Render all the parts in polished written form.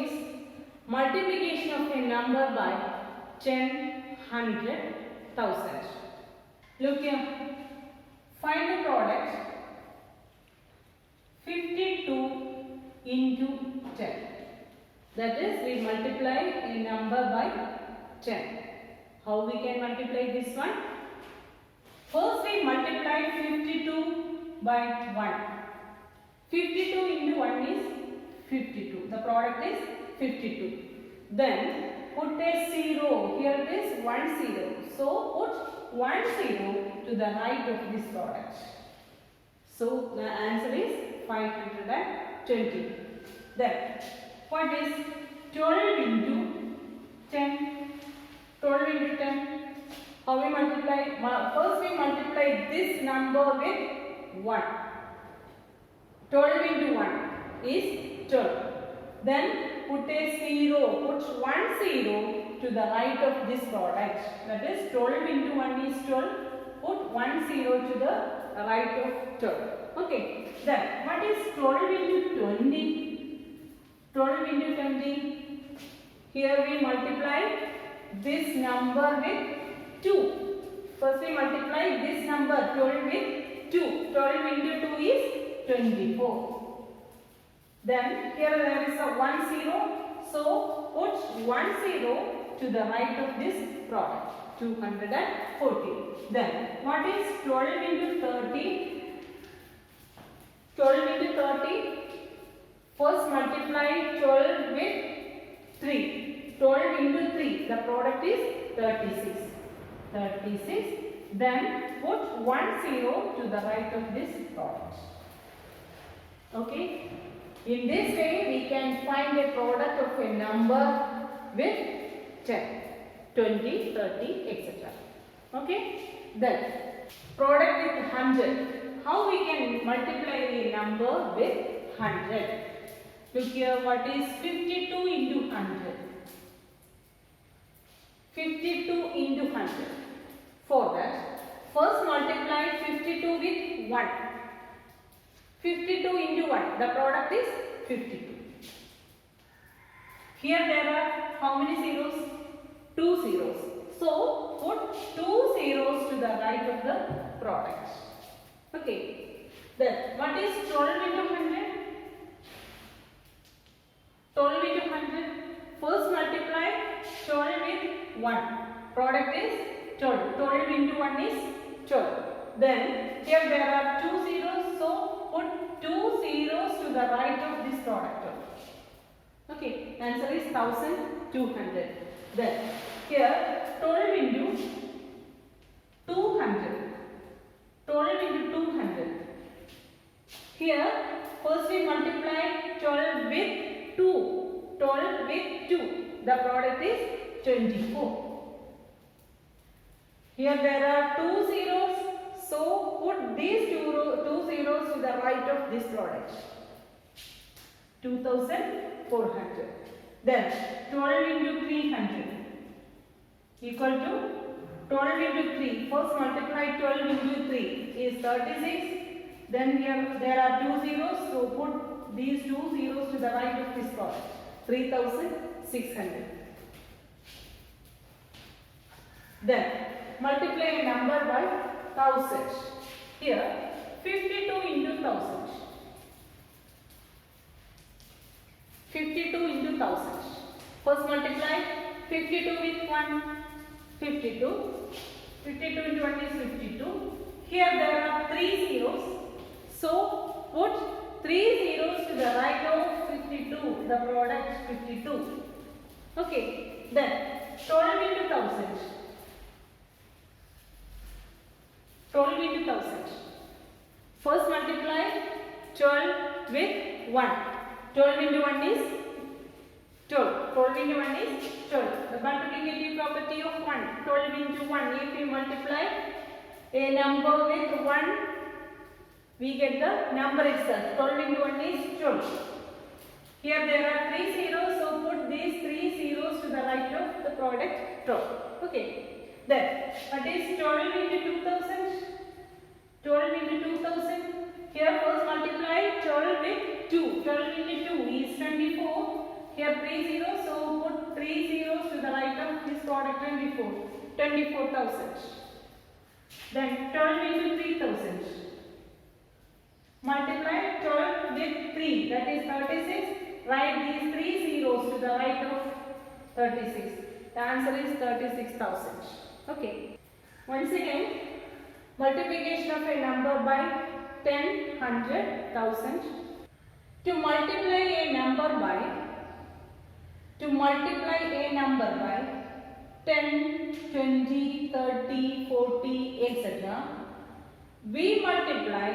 is multiplication of a number by 10, 100, 1000. Look here. Find the product 52 into 10. That is, we multiply a number by 10. How we can multiply this one? First we multiply 52 by 1. 52 into 1 is 52. The product is 52. Then put a 0. Here it is 1 0. So put 1 0 to the right of this product. So the answer is 520. Then what is 12 into 10? 12 into 10. How we multiply? First we multiply this number with 1. 12 into 1 is 12. Then put a 0. Put 1 0 to the right of this product. That is 12 into 1 is 12. Put 1 0 to the right of 12. Okay. Then what is 12 into 20? 12 into 20. Here we multiply this number with 2. First we multiply this number 12 with 2. 12 into 2 is 24. Then here there is a 1 0. So put 1 0 to the right of this product. 240. Then what is 12 into 30? 12 into 30. First multiply 12 with 3. 12 into 3. The product is 36. 36. Then put 1 0 to the right of this product. Okay. In this way we can find a product of a number with 10, 20, 30, etc. Okay. Then product with 100. How we can multiply a number with 100? Look here, what is 52 into 100? 52 into 100. For that, first multiply 52 with 1. 52 into 1. The product is 52. Here there are how many zeros? 2 zeros. So put 2 zeros to the right of the product. Okay. Then what is 12 into 100? 12 into 100. First multiply 12 with 1. Product is 12. 12 into 1 is 12. Then here there are 2 zeros. So put 2 zeros to the right of this product. Okay. Answer is 1200. Then here 12 into 200. 12 into 200. Here first we multiply 12 with 2. 12 with 2. The product is 24. Here there are 2 zeros. So put these two zeros to the right of this product. 2400. Then 12 into 300 equal to 12 into 3. First multiply 12 into 3 is 36. Then here there are 2 zeros. So put these 2 zeros to the right of this product. 3600. Then multiply a number by 1000. Here 52 into 1000. 52 into 1000. First multiply 52 with 1. 52. 52 into 1 is 52. Here there are 3 zeros. So put 3 zeros to the right of 52. The product 52. Okay. Then 12 into 1000. 12 into 1000. First multiply 12 with 1. 12 into 1 is 12. 12 into 1 is 12. The multiplicative property of 1. 12 into 1. If we multiply a number with 1, we get the number itself. 12 into 1 is 12. Here there are 3 zeros. So put these 3 zeros to the right of the product 12. Okay. Then what is 12 into 2000? 12 into 2000. Here first multiply 12 with 2. 12 into 2 is 24. Here 3 zeros, so put 3 zeros to the right of this product 24. 24,000. Then 12 into 3,000. Multiply 12 with 3, that is 36. Write these 3 zeros to the right of 36. The answer is 36,000. Okay. Once again, multiplication of a number by 10, 100, 1000. To multiply a number by 10, 20, 30, 40, etc. we multiply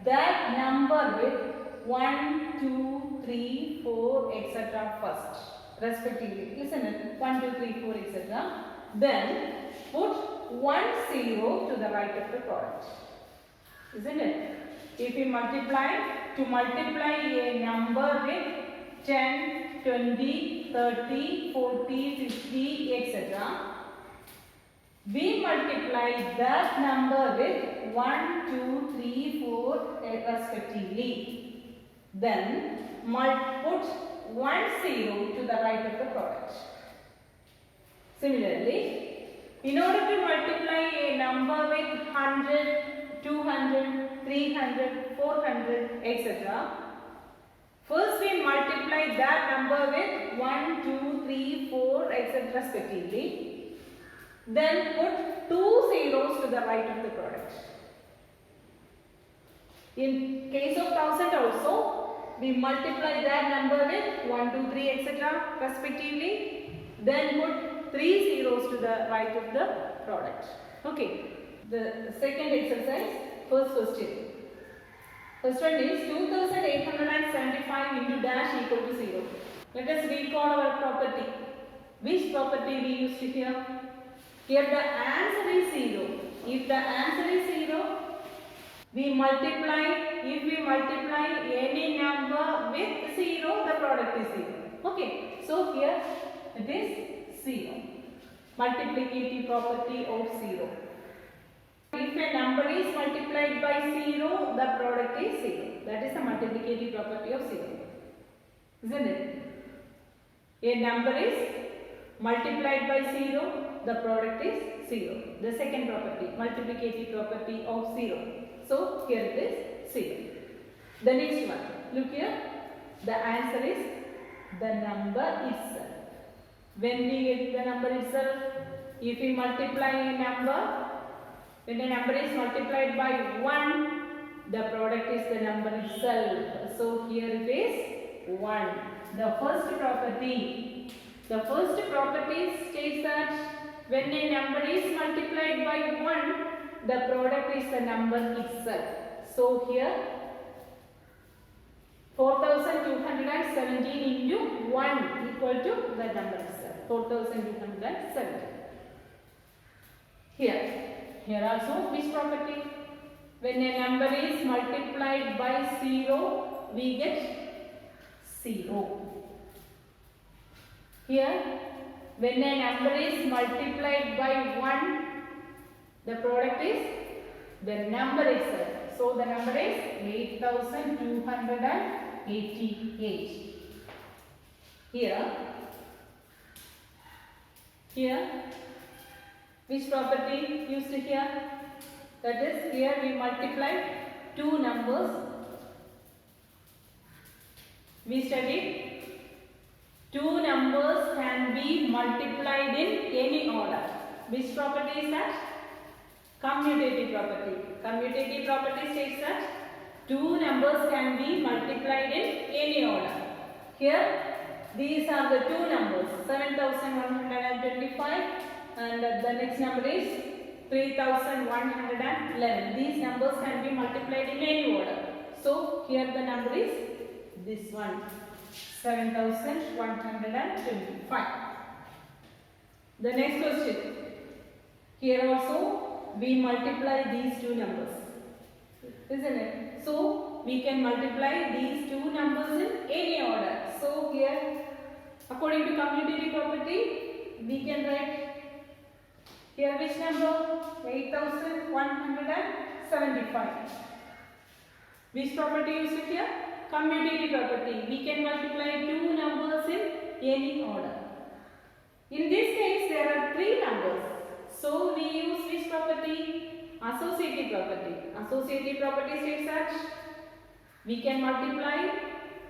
that number with 1, 2, 3, 4, etc. first, respectively. Listen it. 1, 2, 3, 4, etc. Then put 1 0 to the right of the product. Isn't it? If we multiply, to multiply a number with 10, 20, 30, 40, 50, etc. we multiply that number with 1, 2, 3, 4 respectively. Then put 1 0 to the right of the product. Similarly, in order to multiply a number with 100, 200, 300, 400, etc. first we multiply that number with 1, 2, 3, 4, etc. respectively. Then put 2 zeros to the right of the product. In case of 1000 also, we multiply that number with 1, 2, 3, etc. respectively. Then put 3 zeros to the right of the product. Okay. The second exercise, first question. First one is 2875 into dash equal to 0. Let us recall our property. Which property we used here? Here the answer is 0. If the answer is 0, if we multiply any number with 0, the product is 0. Okay. So here it is 0. Multiplicative property of 0. If a number is multiplied by 0, the product is 0. That is the multiplicative property of 0. Isn't it? A number is multiplied by 0, the product is 0. The second property, multiplicative property of 0. So here it is 0. The next one, look here. The answer is the number itself. When we get the number itself, if we multiply a number, when a number is multiplied by 1, the product is the number itself. So here it is 1. The first property states that when a number is multiplied by 1, the product is the number itself. So here 4217 into 1 equal to the number itself. 4217. Here also which property? When a number is multiplied by 0, we get 0. Here, when a number is multiplied by 1, the product is the number itself. So the number is 8288. Here, which property used here? That is, here we multiply two numbers. We studied two numbers can be multiplied in any order. Which property is that? Commutative property. Commutative property states that two numbers can be multiplied in any order. Here, these are the two numbers, 7125 and the next number is 3111. These numbers can be multiplied in any order. So, here the number is this one, 7125. The next question. Here also we multiply these two numbers, isn't it? So, we can multiply these two numbers in any order. So, here according to commutative property, we can write here which number? 8175. Which property used here? commutative property. We can multiply two numbers in any order. In this case, there are three numbers. So we use which property? Associative property. Associative property states that we can multiply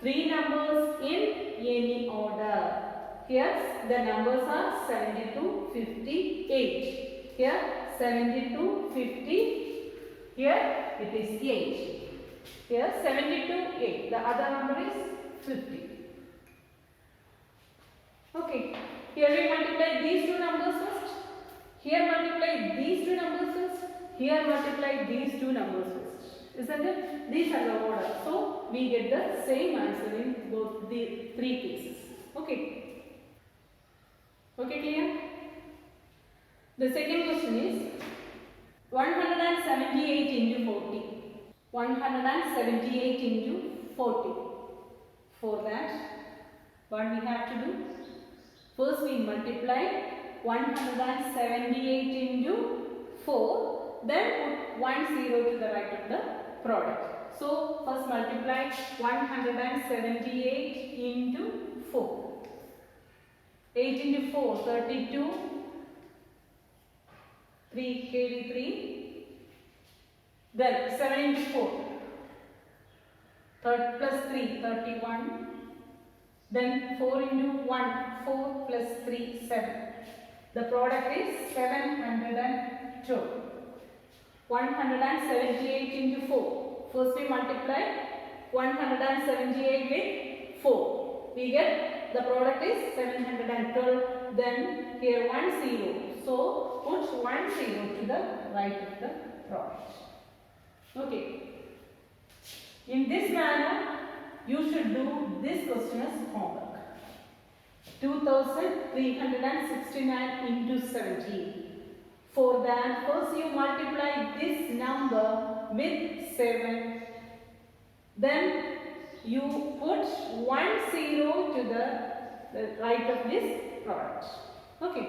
three numbers in any order. Here the numbers are 70 to 58. Here 70 to 50. Here it is 8. Here 70 to 8. The other number is 50. Okay. Here we multiply these two numbers first. Here multiply these two numbers first. Here multiply these two numbers first. Isn't it? These are the order. So we get the same answer in both the three cases. Okay. Okay, clear? The second question is 178 into 40. 178 into 40. For that, what we have to do? First we multiply 178 into 4. Then put 1 0 to the right of the product. So first multiply 178 into 4. 8 into 4, 32. 3 carry 3. Then 7 into 4. Plus 3, 31. Then 4 into 1, 4 plus 3, 7. The product is 702. 178 into 4. First we multiply 178 with 4. We get the product is 712. Then here 1 0. So put 1 0 to the right of the product. Okay. In this manner, you should do this question as homework. 2369 into 17. For that, first you multiply this number with 7. Then you put 1 0 to the right of this product. Okay.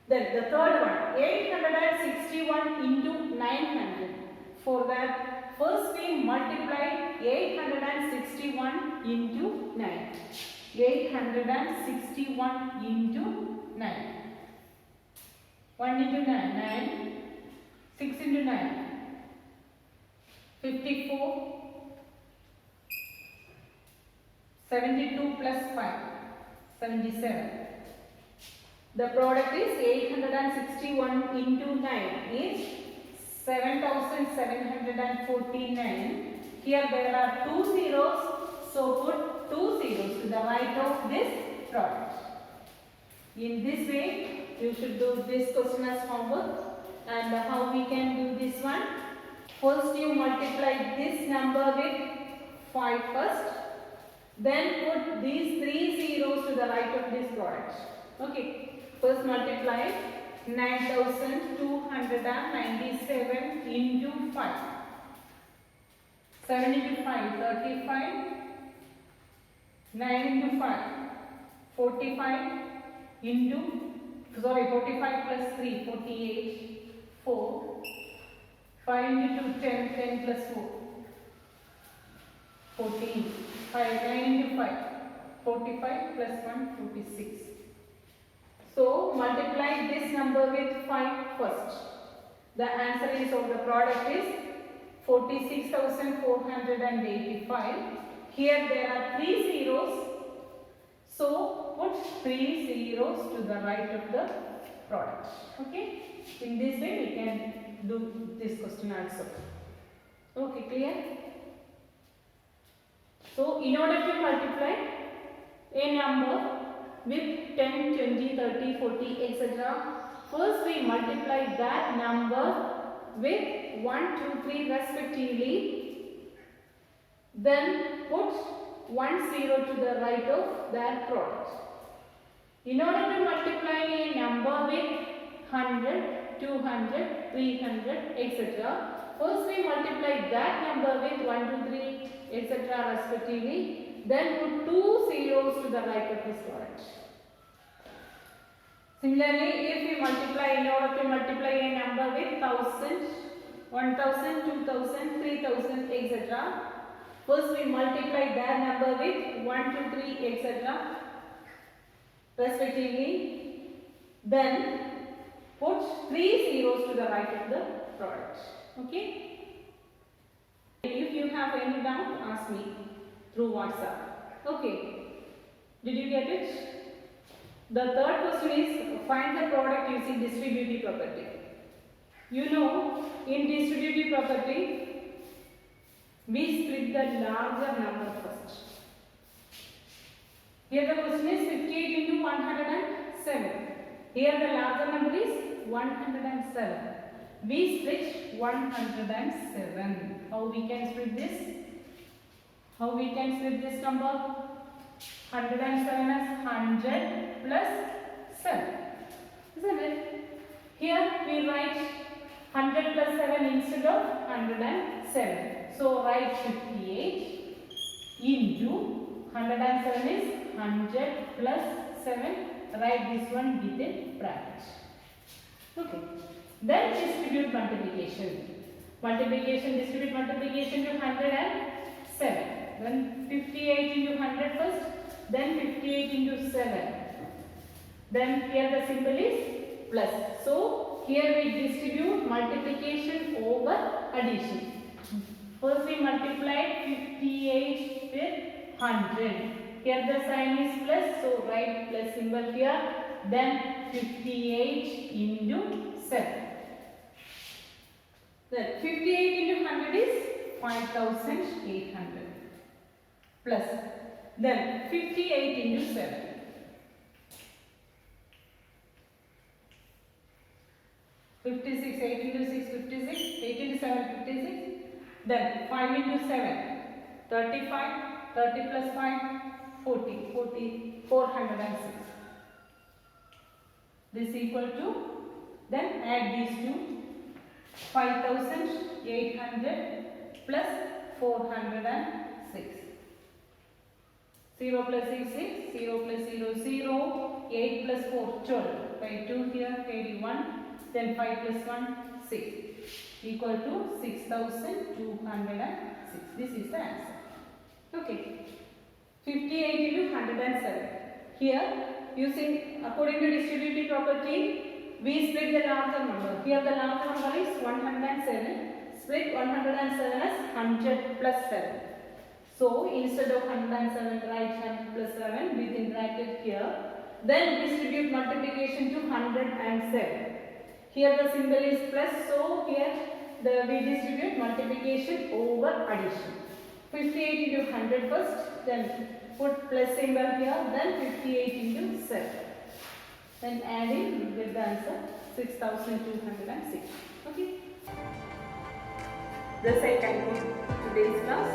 Then the third one, 861 into 900. For that, first we multiply 861 into 9. 861 into 9. 1 into 9, 9. 6 into 9, 54. 72 plus 5, 77. The product is 861 into 9 is 7749. Here there are 2 zeros, so put 2 zeros to the right of this product. In this way, you should do this question as homework. And how we can do this one? First you multiply this number with 5 first. Then put these 3 zeros to the right of this product. Okay. First multiply 9297 into 5. 7 into 5, 35. 9 into 5, 45 into, 45 plus 3, 48. 4. 5 into 2, 10, 10 plus 4. 14. 5, 9 into 5, 45 plus 1, 46. So multiply this number with 5 first. The answer is of the product is 46,485. Here there are 3 zeros. So put 3 zeros to the right of the product. Okay. In this way we can do this question also. Okay, clear? So in order to multiply a number with 10, 20, 30, 40, etc. First we multiply that number with 1, 2, 3 respectively. Then put 1 0 to the right of that product. In order to multiply a number with 100, 200, 300, etc. First we multiply that number with 1, 2, 3, etc. respectively. Then put 2 zeros to the right of this product. Similarly, if we multiply, in order to multiply a number with 1000, 1000, 2000, 3000, etc. First we multiply their number with 1, 2, 3, etc. respectively. Then put 3 zeros to the right of the product. Okay. If you have any doubt, ask me through WhatsApp. Okay. Did you get it? The third question is find the product using distributive property. You know, in distributive property, we split the larger number first. Here the question is 58 into 107. Here the larger number is 107. We split 107. How we can split this? How we can split this number? 107 as 100 plus 7. Isn't it? Here we write 100 plus 7 instead of 107. So write 58 into 107 is 100 plus 7. Write this one within bracket. Okay. Then distribute multiplication. Distribute multiplication to 107. Then 58 into 100 first. Then 58 into 7. Then here the symbol is plus. So here we distribute multiplication over addition. First we multiplied 58 with 100. Here the sign is plus, so write plus symbol here. Then 58 into 7. Then 58 into 100 is 5800 plus. Then 58 into 7. 56, 8 into 6, 56, 8 into 7, 56. Then 5 into 7, 35, 30 plus 5, 40, 406. This equal to, then add these two, 5800 plus 406. 0 plus 6 is 0 plus 0, 0, 8 plus 4, 12. Write 2 here, carry 1, then 5 plus 1, 6. Equal to 6206. This is the answer. Okay. 58 into 107. Here, using according to distributive property, we split the larger number. Here the larger number is 107. Split 107 as 100 plus 7. So instead of 107, write 100 plus 7 within bracket here. Then distribute multiplication to 107. Here the symbol is plus, so here we distribute multiplication over addition. 58 into 100 first, then put plus symbol here, then 58 into 7. Then add in, you get the answer 6206. Okay. Thus I conclude today's class.